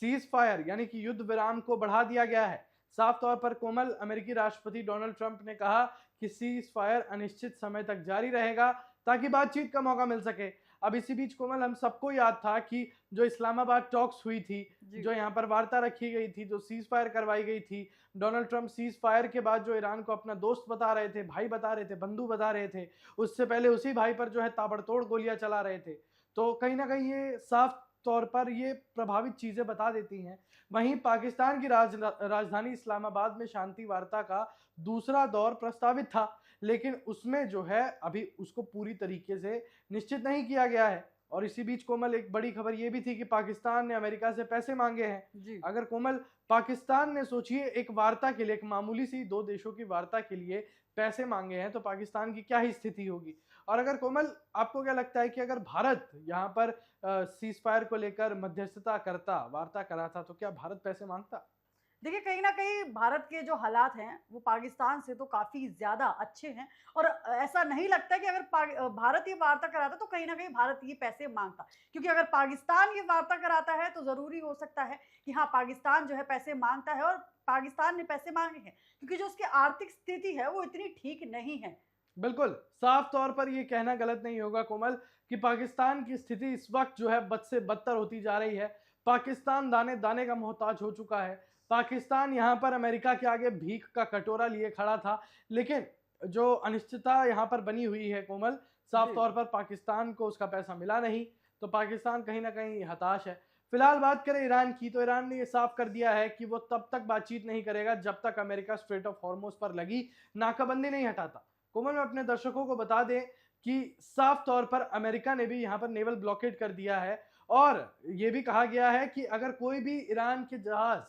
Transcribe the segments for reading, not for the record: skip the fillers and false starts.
Cease fire यानी कि युद्ध विराम को बढ़ा दिया गया है। साफ तौर पर कोमल, अमेरिकी राष्ट्रपति डोनाल्ड ट्रंप ने कहा कि सीज फायर अनिश्चित समय तक जारी रहेगा ताकि बातचीत का मौका मिल सके। अब इसी बीच कोमल, हम सबको याद था कि जो इस्लामाबाद टॉक्स हुई थी, जो यहाँ पर वार्ता रखी गई थी, जो सीज फायर करवाई गई थी, डोनाल्ड ट्रंप सीज फायर के बाद जो ईरान को अपना दोस्त बता रहे थे, भाई बता रहे थे, बंधु बता रहे थे, उससे पहले उसी भाई पर जो है ताबड़तोड़ गोलियां चला रहे थे। तो कहीं ना कहीं ये साफ तौर पर ये प्रभावित चीजें बता देती हैं। वहीं पाकिस्तान की राजधानी इस्लामाबाद में शांति वार्ता का दूसरा दौर प्रस्तावित था, लेकिन उसमें जो है अभी उसको पूरी तरीके से निश्चित नहीं किया गया है। और इसी बीच कोमल, एक बड़ी खबर यह भी थी कि पाकिस्तान ने अमेरिका से पैसे मांगे हैं। अगर कोमल, पाकिस्तान ने सोचिए एक वार्ता के लिए, एक मामूली सी दो देशों की वार्ता के लिए पैसे मांगे हैं, तो पाकिस्तान की क्या ही स्थिति होगी। और अगर कोमल, आपको क्या लगता है कि अगर भारत यहाँ पर सीज फायर को लेकर मध्यस्थता करता, वार्ता कराता, तो क्या भारत पैसे मांगता? देखिए, कहीं न कहीं भारत के जो हालात हैं, वो पाकिस्तान से तो काफ़ी ज़्यादा अच्छे हैं और ऐसा नहीं लगता कि अगर भारत ये वार्ता कराता तो कहीं न कहीं भारत ये पैसे माँगता। क्योंकि अगर पाकिस्तान ये वार्ता कराता है तो ज़रूरी हो सकता है कि हाँ, पाकिस्तान जो है पैसे माँगता है और पाकिस्तान ने पैसे माँगे हैं। क्योंकि जो उसकी आर्थिक स्थिति है, वो इतनी ठीक नहीं है। बिल्कुल, साफ तौर पर ये कहना गलत नहीं होगा कोमल कि पाकिस्तान की स्थिति इस वक्त जो है बद से बदतर होती जा रही है। पाकिस्तान दाने दाने का मोहताज हो चुका है। पाकिस्तान यहाँ पर अमेरिका के आगे भीख का कटोरा लिए खड़ा था, लेकिन जो अनिश्चितता यहाँ पर बनी हुई है कोमल, साफ जी। तौर पर पाकिस्तान को उसका पैसा मिला नहीं, तो पाकिस्तान कहीं ना कहीं हताश है। फिलहाल बात करें ईरान की, तो ईरान ने यह साफ कर दिया है कि वो तब तक बातचीत नहीं करेगा जब तक अमेरिका स्ट्रेट ऑफ हॉर्मुज पर लगी नाकाबंदी नहीं हटाता। कोमल, में अपने दर्शकों को बता दें कि साफ तौर पर अमेरिका ने भी यहां पर नेवल ब्लॉकेड कर दिया है, और यह भी कहा गया है कि अगर कोई भी ईरान के जहाज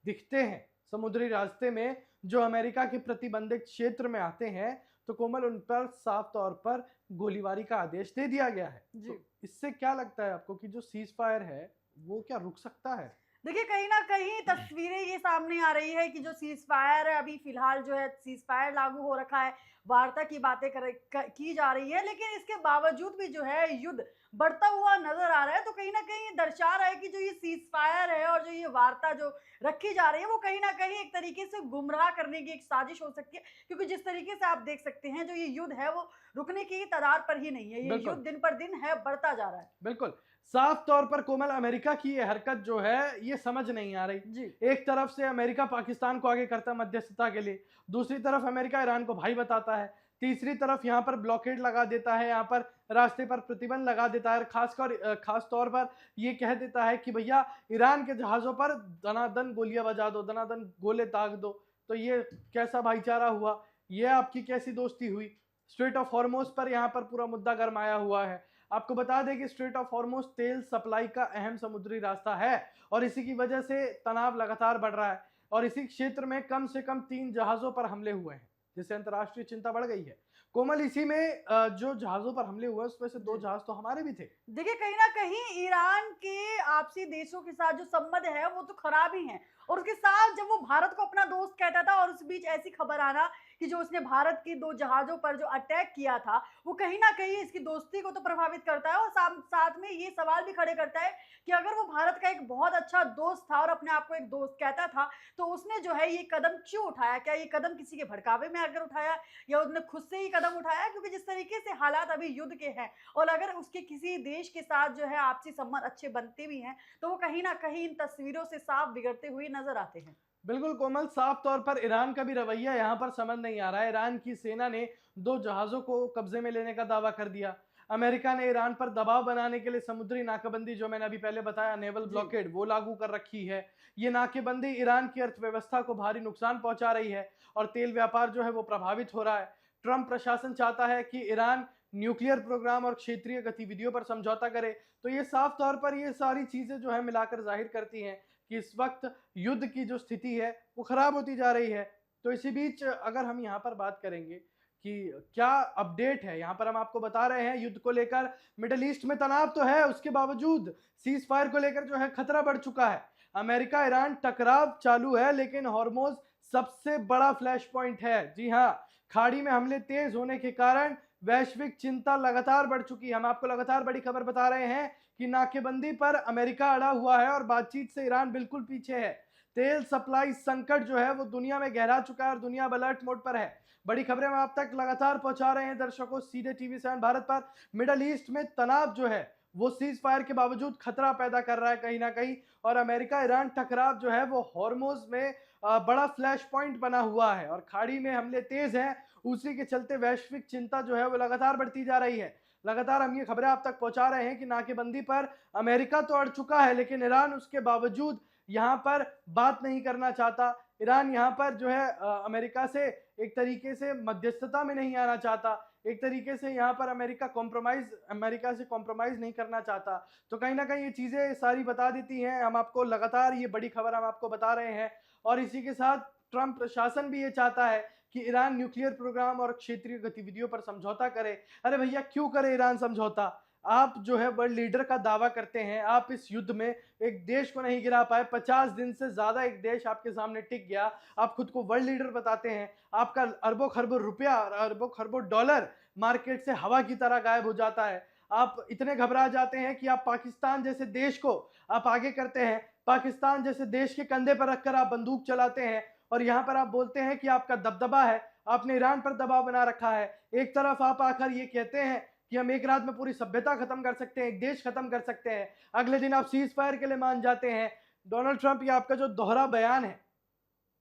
दिखते हैं समुद्री रास्ते में जो अमेरिका के प्रतिबंधित क्षेत्र में आते हैं, तो कोमल, उन पर साफ तौर पर गोलीबारी का आदेश दे दिया गया है। जी। तो इससे क्या लगता है आपको कि जो सीज फायर है वो क्या रुक सकता है? देखिए, कहीं न कहीं तस्वीरें ये सामने आ रही है कि जो सीज़फायर है, अभी फ़िलहाल जो है सीज़फायर लागू हो रखा है, वार्ता की बातें की जा रही है, लेकिन इसके बावजूद भी जो है युद्ध बढ़ता हुआ नज़र आ रहा है। तो कहीं न कहीं ये दर्शा रहा है कि जो ये सीज़फायर है और जो ये वार्ता जो रखी जा रही है, वो कहीं न कहीं एक तरीके से गुमराह करने की एक साज़िश हो सकती है। क्योंकि जिस तरीके से आप देख सकते हैं, जो ये युद्ध है, वो रुकने की कगार पर ही नहीं है। ये बिल्कुल, युद्ध दिन पर दिन है, बढ़ता जा रहा है। बिल्कुल। साफ तौर पर कोमल, अमेरिका की ये हरकत जो है ये समझ नहीं आ रही। जी। एक तरफ से अमेरिका पाकिस्तान को आगे करता है मध्यस्थता के लिए, दूसरी तरफ अमेरिका ईरान को भाई बताता है, तीसरी तरफ यहाँ पर ब्लॉकेड लगा देता है, यहाँ पर रास्ते पर प्रतिबंध लगा देता है, खास तौर पर ये कह देता है कि भैया ईरान के जहाज़ों पर दनादन गोलियां बजा दो, दनादन गोले दाग दो। तो ये कैसा भाईचारा हुआ? ये आपकी कैसी दोस्ती हुई? स्ट्रेट ऑफ हॉर्मोज पर यहाँ पर पूरा मुद्दा गरमाया हुआ है। आपको बता दें कि स्ट्रेट ऑफ हॉर्मुज तेल सप्लाई का अहम समुद्री रास्ता है, और इसी की वजह से तनाव लगातार बढ़ रहा है, और इसी क्षेत्र में कम से कम 3 जहाजों पर हमले हुए हैं, जिससे अंतर्राष्ट्रीय चिंता बढ़ गई है। कोमल, इसी में जो जहाजों पर हमले हुए उसमें से 2 जी। जहाज तो हमारे भी थे। देखिए, कहीं न कहीं ईरान के आपसी देशों के साथ जो संबंध है, वो तो खराब ही हैं और उसके साथ जब वो भारत को अपना दोस्त कहता था और उस बीच ऐसी खबर आना कि जो उसने भारत के 2 जहाज़ों पर जो अटैक किया था, वो कहीं न कहीं इसकी दोस्ती को तो प्रभावित करता है और साथ में ये सवाल भी खड़े करता है कि अगर वो भारत का एक बहुत अच्छा दोस्त था और अपने आप को एक दोस्त कहता था, तो उसने जो है ये कदम क्यों उठाया? क्या ये कदम किसी के भड़कावे में आकर उठाया या उसने खुद से ही कदम उठाया? क्योंकि जिस तरीके से हालात अभी युद्ध के हैं और अगर उसके किसी देश के साथ जो है आपसी संबंध अच्छे बनते भी हैं, तो वो कहीं न कहीं इन तस्वीरों से साफ बिगड़ते हुए नज़र आते हैं। बिल्कुल कोमल, साफ तौर पर ईरान का भी रवैया यहाँ पर समझ नहीं आ रहा है। ईरान की सेना ने 2 जहाज़ों को कब्जे में लेने का दावा कर दिया। अमेरिका ने ईरान पर दबाव बनाने के लिए समुद्री नाकाबंदी, जो मैंने अभी पहले बताया, नेवल जी। ब्लॉकेड, वो लागू कर रखी है। ये नाकेबंदी ईरान की अर्थव्यवस्था को भारी नुकसान पहुंचा रही है, और तेल व्यापार जो है वो प्रभावित हो रहा है। ट्रंप प्रशासन चाहता है कि ईरान न्यूक्लियर प्रोग्राम और क्षेत्रीय गतिविधियों पर समझौता करे। तो ये साफ तौर पर ये सारी चीजें जो है मिलाकर जाहिर करती हैं कि इस वक्त युद्ध की जो स्थिति है वो खराब होती जा रही है। तो इसी बीच अगर हम यहाँ पर बात करेंगे कि क्या अपडेट है, यहाँ पर हम आपको बता रहे हैं युद्ध को लेकर मिडिल ईस्ट में तनाव तो है, उसके बावजूद सीज फायर को लेकर जो है खतरा बढ़ चुका है। अमेरिका ईरान टकराव चालू है, लेकिन हॉर्मोज सबसे बड़ा फ्लैश पॉइंट है। जी हाँ, खाड़ी में हमले तेज होने के कारण वैश्विक चिंता लगातार बढ़ चुकी है। हम आपको लगातार बड़ी खबर बता रहे हैं कि नाकेबंदी पर अमेरिका अड़ा हुआ है और बातचीत से ईरान बिल्कुल पीछे है। तेल सप्लाई संकट जो है वो दुनिया में गहरा चुका है और दुनिया अब अलर्ट मोड पर है। बड़ी खबरें हम आप तक लगातार पहुंचा रहे हैं दर्शकों सीधे टीवी7 भारत पर। मिडल ईस्ट में तनाव जो है वो सीज फायर के बावजूद खतरा पैदा कर रहा है कहीं ना कहीं, और अमेरिका ईरान टकराव जो है वो हॉर्मोज में बड़ा फ्लैश पॉइंट बना हुआ है और खाड़ी में हमले तेज हैं। उसी के चलते वैश्विक चिंता जो है वो लगातार बढ़ती जा रही है। लगातार हम ये खबरें आप तक पहुंचा रहे हैं कि नाकेबंदी पर अमेरिका तो अड़ चुका है, लेकिन ईरान उसके बावजूद यहाँ पर बात नहीं करना चाहता। ईरान यहाँ पर जो है अमेरिका से एक तरीके से मध्यस्थता में नहीं आना चाहता, एक तरीके से यहाँ पर अमेरिका से कॉम्प्रोमाइज नहीं करना चाहता। तो कहीं ना कहीं ये चीजें सारी बता देती हैं, हम आपको लगातार ये बड़ी खबर हम आपको बता रहे हैं। और इसी के साथ ट्रंप प्रशासन भी ये चाहता है कि ईरान न्यूक्लियर प्रोग्राम और क्षेत्रीय गतिविधियों पर समझौता करे। अरे भैया क्यों करे ईरान समझौता? आप जो है वर्ल्ड लीडर का दावा करते हैं, आप इस युद्ध में एक देश को नहीं गिरा पाए, 50 दिन से ज्यादा एक देश आपके सामने टिक गया, आप खुद को वर्ल्ड लीडर बताते हैं, आपका अरबों खरबों रुपया और अरबों खरबों डॉलर मार्केट से हवा की तरह गायब हो जाता है। आप इतने घबरा जाते हैं कि आप पाकिस्तान जैसे देश को आप आगे करते हैं, पाकिस्तान जैसे देश के कंधे पर रखकर आप बंदूक चलाते हैं और यहाँ पर आप बोलते हैं कि आपका दबदबा है, आपने ईरान पर दबाव बना रखा है। एक तरफ आप आकर ये कहते हैं कि हम एक रात में पूरी सभ्यता खत्म कर सकते हैं, एक देश खत्म कर सकते हैं, अगले दिन आप सीज फायर के लिए मान जाते हैं। डोनाल्ड ट्रंप, ये आपका जो दोहरा बयान है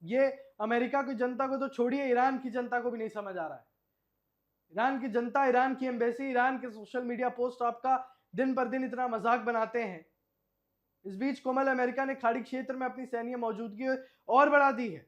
ये अमेरिका की जनता को तो छोड़िए, ईरान की जनता को भी नहीं समझ आ रहा है। ईरान की जनता, ईरान की एम्बेसी, ईरान के सोशल मीडिया पोस्ट आपका दिन पर दिन इतना मजाक बनाते हैं। इस बीच कोमल, अमेरिका ने खाड़ी क्षेत्र में अपनी सैन्य मौजूदगी और बढ़ा दी है,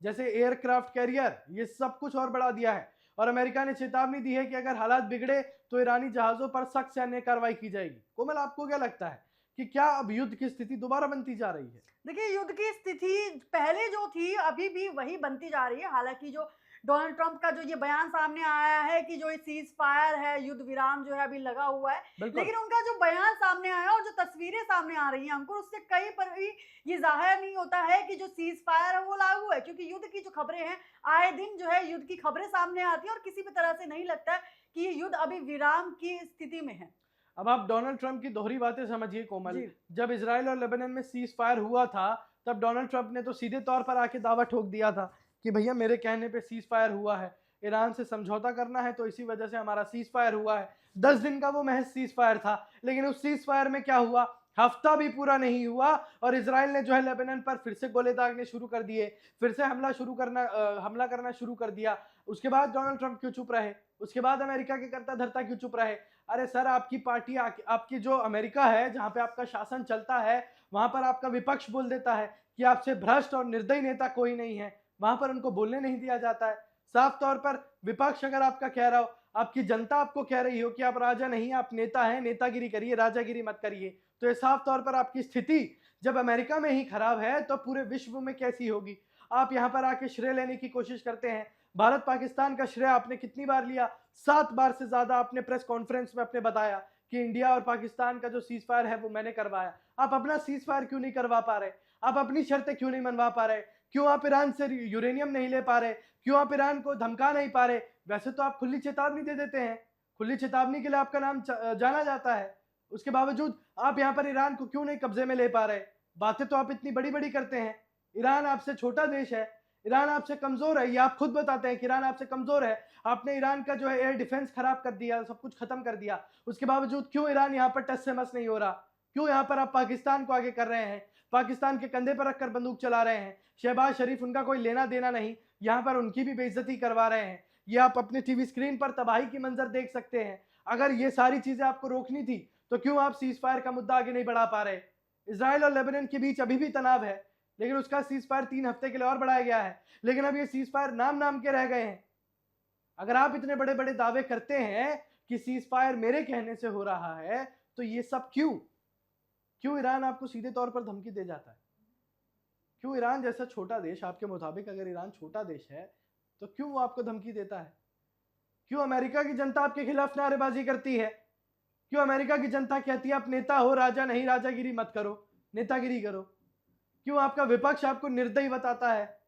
जैसे एयरक्राफ्ट कैरियर, ये सब कुछ और बढ़ा दिया है। और अमेरिका ने चेतावनी दी है कि अगर हालात बिगड़े तो ईरानी जहाजों पर सख्त सैन्य कार्रवाई की जाएगी। कोमल, आपको क्या लगता है कि क्या अब युद्ध की स्थिति दोबारा बनती जा रही है? देखिए, युद्ध की स्थिति पहले जो थी अभी भी वही बनती जा रही है। हालांकि जो डोनाल्ड ट्रंप का जो ये बयान सामने आया है कि जो ये सीज फायर है, युद्ध विराम जो है अभी लगा हुआ है, बिल्कुल। लेकिन उनका जो बयान सामने आया और जो तस्वीरें सामने आ रही हैं अंकुर, उससे कहीं पर भी ये जाहिर नहीं होता है कि जो सीज फायर है वो लागू है। क्योंकि युद्ध की जो खबरें हैं, आए दिन जो है युद्ध की खबरें सामने आती हैं और किसी भी तरह से नहीं लगता है कि ये युद्ध अभी विराम की स्थिति में है। अब आप डोनाल्ड ट्रंप की दोहरी बातें समझिए कोमल। जी। जब इसराइल और लेबनान में सीज फायर हुआ था तब डोनाल्ड ट्रंप ने तो सीधे तौर पर आके दावा ठोक दिया था कि भैया मेरे कहने पे सीज फायर हुआ है, ईरान से समझौता करना है तो इसी वजह से हमारा सीज फायर हुआ है। 10 दिन का वो महज सीज फायर था, लेकिन उस सीज फायर में क्या हुआ, हफ्ता भी पूरा नहीं हुआ और इसराइल ने जो है लेबनान पर फिर से गोले दागने शुरू कर दिए, फिर से हमला करना शुरू कर दिया। उसके बाद डोनाल्ड ट्रंप क्यों चुप रहे? उसके बाद अमेरिका के करता धरता क्यों चुप रहे? अरे सर, आपकी पार्टी आपकी जो अमेरिका है जहां पे आपका शासन चलता है, वहां पर आपका विपक्ष बोल देता है कि आपसे भ्रष्ट और निर्दयी नेता कोई नहीं है, वहां पर उनको बोलने नहीं दिया जाता है। साफ तौर पर विपक्ष अगर आपका कह रहा हो, आपकी जनता आपको कह रही हो कि आप राजा नहीं, आप नेता हैं, नेतागिरी करिए, राजागिरी मत करिए, तो ये साफ तौर पर आपकी स्थिति जब अमेरिका में ही खराब है तो पूरे विश्व में कैसी होगी? आप यहाँ पर आके श्रेय लेने की कोशिश करते हैं। भारत पाकिस्तान का श्रेय आपने कितनी बार लिया? 7 बार से ज्यादा आपने प्रेस कॉन्फ्रेंस में अपने बताया कि इंडिया और पाकिस्तान का जो सीज फायर है वो मैंने करवाया। आप अपना सीज फायर क्यों नहीं करवा पा रहे? आप अपनी शर्तें क्यों नहीं मनवा पा रहे? क्यों आप ईरान से यूरेनियम नहीं ले पा रहे? क्यों आप ईरान को धमका नहीं पा रहे? वैसे तो आप खुली चेतावनी दे देते हैं, खुली चेतावनी के लिए आपका नाम जाना जाता है, उसके बावजूद आप यहाँ पर ईरान को क्यों नहीं कब्जे में ले पा रहे? बातें तो आप इतनी बड़ी बड़ी करते हैं। ईरान आपसे छोटा देश है, ईरान आपसे कमजोर है, ये आप खुद बताते हैं कि ईरान आपसे कमजोर है। आपने ईरान का जो है एयर डिफेंस खराब कर दिया, सब कुछ खत्म कर दिया, उसके बावजूद क्यों ईरान यहाँ पर टस से मस नहीं हो रहा? क्यों यहाँ पर आप पाकिस्तान को आगे कर रहे हैं, पाकिस्तान के कंधे पर रखकर बंदूक चला रहे हैं? शहबाज शरीफ, उनका कोई लेना देना नहीं, यहाँ पर उनकी भी बेइज्जती करवा रहे हैं। ये आप अपने टीवी स्क्रीन पर तबाही की मंजर देख सकते हैं। अगर ये सारी चीजें आपको रोकनी थी तो क्यों आप सीज फायर का मुद्दा आगे नहीं बढ़ा पा रहे? इसराइल और लेबनान के बीच अभी भी तनाव है, लेकिन उसका सीज फायर 3 हफ्ते के लिए और बढ़ाया गया है, लेकिन अब ये सीज फायर नाम नाम के रह गए हैं। अगर आप इतने बड़े बड़े दावे करते हैं कि सीज फायर मेरे कहने से हो रहा है, तो ये सब क्यों ईरान आपको सीधे तौर पर धमकी दे जाता है? क्यों ईरान जैसा छोटा देश, आपके मुताबिक अगर ईरान छोटा देश है तो क्यों वो आपको धमकी देता है? क्यों अमेरिका की जनता आपके खिलाफ नारेबाजी करती है? क्यों अमेरिका की जनता कहती है आप नेता हो, राजा नहीं, राजागिरी मत करो, नेतागिरी करो? क्यों आपका विपक्ष आपको निर्दयी बताता है?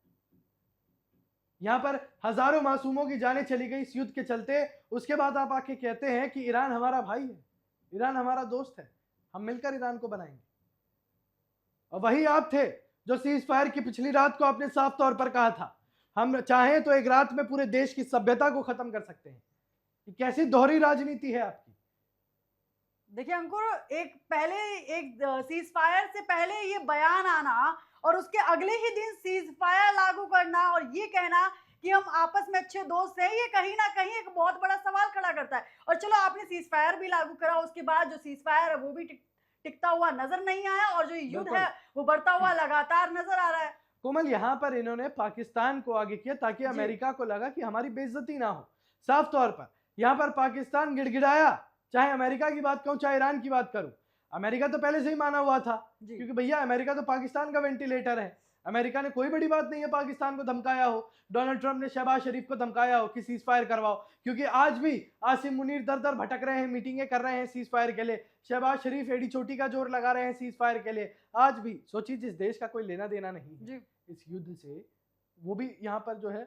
यहां पर हजारों मासूमों की जानें चली गई इस युद्ध के चलते, उसके बाद आप आके कहते हैं कि ईरान हमारा भाई है, ईरान हमारा दोस्त है। हम मिलकर ईरान को बनाएंगे। और वही आप थे जो सीज फायर की पिछली रात को आपने साफ तौर पर कहा था हम चाहें तो एक रात में पूरे देश की सभ्यता को खत्म कर सकते हैं। ये कैसी दोहरी राजनीति है आपकी? देखिए अंकुर, एक सीज फायर से पहले ये बयान आना और उसके अगले ही दिन सीज फायर लागू करना और ये कहना कि हम आपस में अच्छे दोस्त हैं, ये कहीं ना कहीं एक बहुत बड़ा सवाल खड़ा करता है। और चलो आपने सीज फायर भी लागू करा, उसके बाद जो सीज फायर है वो भी टिकता हुआ नजर नहीं आया और जो युद्ध है वो बढ़ता हुआ लगातार नजर आ रहा है। कोमल, यहाँ पर इन्होंने पाकिस्तान को आगे किया ताकि अमेरिका को लगा कि हमारी बेइज्जती ना हो। साफ तौर पर यहाँ पर पाकिस्तान गिड़गिड़ाया, चाहे अमेरिका की बात कहूं चाहे ईरान की बात करूं। अमेरिका तो पहले से ही माना हुआ था क्योंकि भैया अमेरिका तो पाकिस्तान का वेंटिलेटर है। अमेरिका ने कोई बड़ी बात नहीं है पाकिस्तान को धमकाया हो, डोनाल्ड ट्रंप ने शहबाज शरीफ को धमकाया हो कि सीज फायर करवाओ, क्योंकि आज भी आसिम मुनीर दर दर भटक रहे हैं, मीटिंगें कर रहे हैं सीज फायर के लिए। शहबाज शरीफ एड़ी चोटी का जोर लगा रहे हैं सीज फायर के लिए। आज भी सोचिए, जिस देश का कोई लेना देना नहीं है इस युद्ध से, वो भी यहाँ पर जो है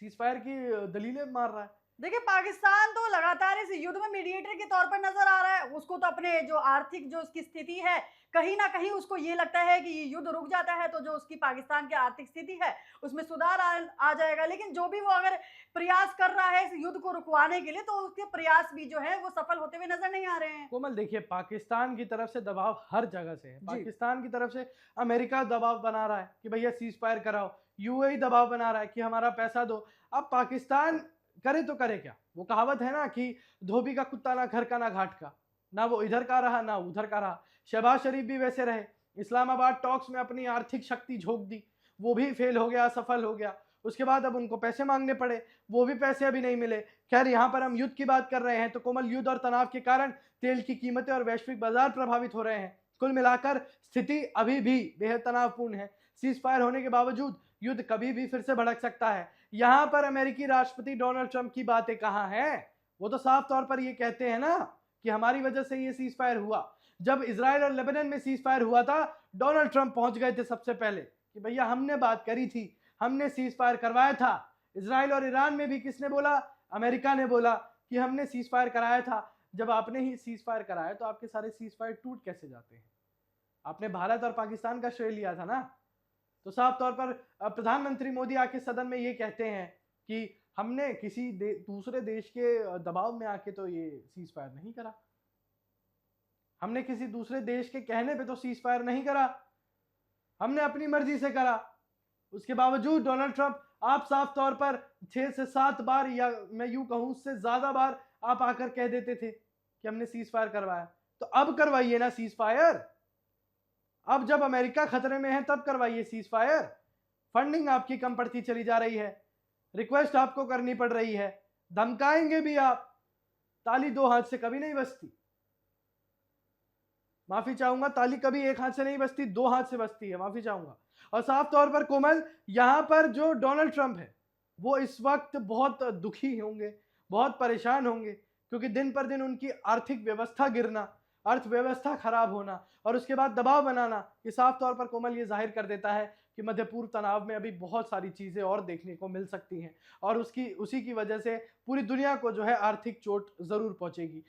सीज फायर की दलीलें मार रहा है। देखिए पाकिस्तान तो लगातार इस युद्ध में मीडिएटर के तौर पर नजर आ रहा है। उसको तो अपने जो आर्थिक जो उसकी स्थिति है, कहीं ना कहीं उसको ये लगता है कि ये युद्ध रुक जाता है तो जो उसकी पाकिस्तान की आर्थिक स्थिति है उसमें सुधार आ जाएगा। लेकिन जो भी वो अगर प्रयास कर रहा है इस युद्ध को रुकवाने के लिए, तो उसके प्रयास भी जो है वो सफल होते हुए नजर नहीं आ रहे हैं। कोमल देखिए, पाकिस्तान की तरफ से दबाव हर जगह से है। पाकिस्तान की तरफ से अमेरिका दबाव बना रहा है कि भैया सीज फायर कराओ, यूएई दबाव बना रहा है कि हमारा पैसा दो। अब पाकिस्तान करे तो करे क्या? वो कहावत है ना कि धोबी का कुत्ता ना घर का ना घाट का, ना वो इधर का रहा ना उधर का रहा। शहबाज शरीफ भी वैसे रहे, इस्लामाबाद टॉक्स में अपनी आर्थिक शक्ति झोंक दी, वो भी फेल हो गया, असफल हो गया। उसके बाद अब उनको पैसे मांगने पड़े, वो भी पैसे अभी नहीं मिले। खैर, यहाँ पर हम युद्ध की बात कर रहे हैं तो कोमल, युद्ध और तनाव के कारण तेल की कीमतें और वैश्विक बाजार प्रभावित हो रहे हैं। कुल मिलाकर स्थिति अभी भी बेहद तनावपूर्ण है। सीज फायर होने के बावजूद युद्ध कभी भी फिर से भड़क सकता है। यहाँ पर अमेरिकी राष्ट्रपति डोनाल्ड ट्रंप की बातें कहाँ हैं? वो तो साफ तौर पर ये कहते हैं ना कि हमारी वजह से ये सीज फायर हुआ। जब इजराइल और लेबनान में सीज फायर हुआ था, डोनाल्ड ट्रंप पहुंच गए थे सबसे पहले कि भैया हमने बात करी थी, हमने सीज फायर करवाया था। इजराइल और ईरान में भी किसने बोला? अमेरिका ने बोला कि हमने सीज फायर कराया था। जब आपने ही सीज फायर कराया तो आपके सारे सीज फायर टूट कैसे जाते हैं? आपने भारत और पाकिस्तान का श्रेय लिया था ना। तो साफ तौर पर प्रधानमंत्री मोदी आके सदन में ये कहते हैं कि हमने किसी दूसरे देश के दबाव में आके तो ये सीज फायर नहीं करा, हमने किसी दूसरे देश के कहने पे तो सीज फायर नहीं करा, हमने अपनी मर्जी से करा। उसके बावजूद डोनाल्ड ट्रंप, आप साफ तौर पर 6 से 7 बार, या मैं यूं कहूं उससे ज्यादा बार आप आकर कह देते थे कि हमने सीज फायर करवाया। तो अब करवाइए ना सीज फायर। अब जब अमेरिका खतरे में है तब करवाइए सीज फायर। फंडिंग आपकी कम पड़ती चली जा रही है, रिक्वेस्ट आपको करनी पड़ रही है, धमकाएंगे भी आप। ताली 2 हाथ से कभी नहीं बजती। माफी चाहूंगा, ताली कभी एक हाथ से नहीं बजती, 2 हाथ से बजती है। माफी चाहूंगा। और साफ तौर पर कोमल, यहां पर जो डोनाल्ड ट्रंप है वो इस वक्त बहुत दुखी होंगे, बहुत परेशान होंगे, क्योंकि दिन पर दिन उनकी आर्थिक व्यवस्था गिरना, अर्थव्यवस्था खराब होना और उसके बाद दबाव बनाना, ये साफ तौर पर कोमल ये जाहिर कर देता है कि मध्य पूर्व तनाव में अभी बहुत सारी चीजें और देखने को मिल सकती हैं और उसी की वजह से पूरी दुनिया को जो है आर्थिक चोट जरूर पहुंचेगी।